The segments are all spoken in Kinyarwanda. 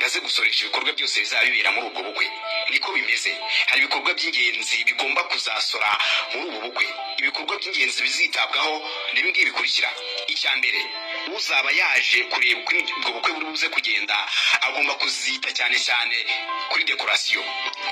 ngo aze gusoresha ibikorwa byose bizaba bibera muri ubwo bukwe. Niko bimeze, hari ibikorwa by'ingenzi bigomba kuzasora muri ubu bukwe. Ibikorwa by'ingenzi bizitabwaho n'ibi ngibi bikurikira. Icya mbere, uzaba yaje kureba uko ubwo bukwe buri buze kugenda agomba kuzita cyane cyane kuri dekorasiyo.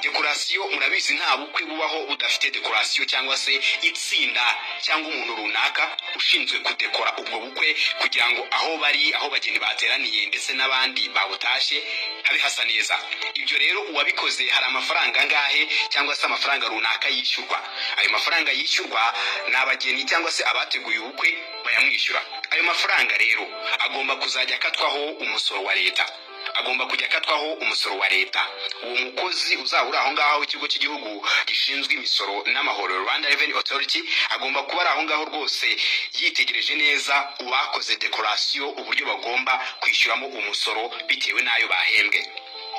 Dekorasiyo murabizi nta bukwe bubaho budafite dekorasiyo cyangwa se itsinda cyangwa umuntu runaka ushinzwe kudekora ubwo bukwe kugira ngo aho bari, aho bageni bateraniye ndetse n'abandi bawutashye habe hasa neza. Ibyo rero uwabikoze hari amafaranga angahe cyangwa se amafaranga runaka yishyurwa. Ayo mafaranga yishyurwa ni abageni cyangwa se abateguye ubukwe bayamwishyura. Ayo mafaranga rero agomba kuzajya akatwaho umusoro wa leta. Agomba kujya akatwaho umusoro wa leta. Uwo mukozi uzaba uri aho ngaho w'ikigo cy'igihugu gishinzwe imisoro n'amahoro, Rwanda Revenue Authority, agomba kuba ari aho ngaho rwose yitegereje neza uwakoze dekorasiyo uburyo bagomba kwishyuramo umusoro bitewe n'ayo bahembwe.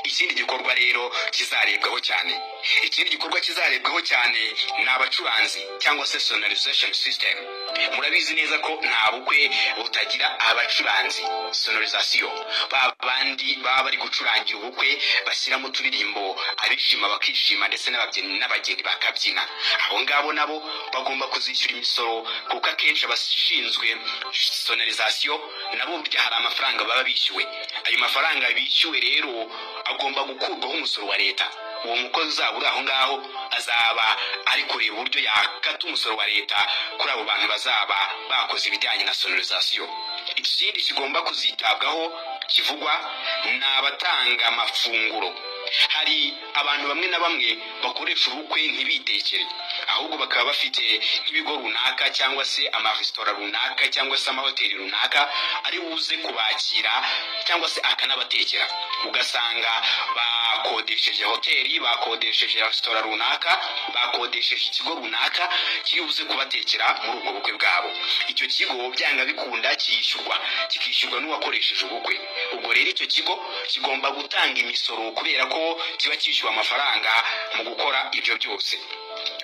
Ikindi gikorwa rero kizarebwaho cyane. Ikindi gikorwa kizarebwaho cyane ni abacuranzi cyangwa se sonorization system. Murabizi neza ko nta bukwe butagira abacuranzi, sonorization. Babandi baba bari gucurangira ubukwe bashyiramo turirimbo abishima bakishima ndetse n'abageni bakabyina. Abo ngabo nabo bagomba kuzishyura imisoro kuko akenshi abashinzwe sonorization nabo burya hari amafaranga baba bishyuwe. Ayo mafaranga bishyuwe rero agomba gukurwaho umusoro wa leta. Uwo mukozi uzaba uri aho ngaho azaba ari kureba uburyo yakata umusoro wa leta kuri abo bantu bazaba bakoze ibijyanye na sonorization. Ikindi kigomba kuzitabwaho kivugwa ni abatanga amafunguro. Hari abantu bamwe na bamwe bakoresha ubukwe ntibitekere, ahubwo bakaba bafite nk'ibigo runaka cyangwa se amaresitora runaka cyangwa se amahoteli runaka ari buze kubakira cyangwa se akanabatekera. Ugasanga bakodesheje hoteli, bakodesheje resitora runaka, bakodesheje ikigo runaka kiri buze kubatekera muri ubwo bukwe bwabo. Icyo kigo byanga bikunda kiyishyurwa, kikishyurwa n'uwakoresheje ubukwe. Ubwo rero icyo kigo kigomba gutanga imisoro kubera ko kiba cyishyuwe amafaranga mu gukora ibyo byose.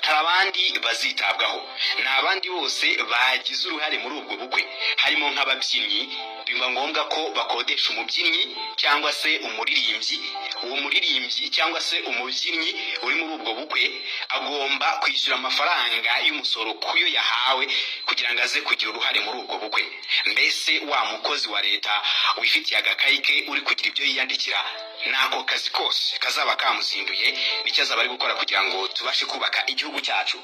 Hari abandi bazitabwaho, ni abandi bose bagize uruhare muri ubwo bukwe, harimo nk'ababyinnyi. Biba ngombwa ko bakodesha umubyinnyi cyangwa se umuririmbyi. Uwo muririmbyi cyangwa se umubyinnyi uri muri ubwo bukwe agomba kwishyura amafaranga y'umusoro kuyo yahawe kugira ngo aze kugira uruhare muri ubwo bukwe. Mbese wa mukozi wa leta wifitiye agakayi ke uri kugira ibyo yiyandikira, nako kazi kose kazaba kamuzinduye nicyo azaba ari gukora kugira ngo tubashe kubaka igihugu cyacu.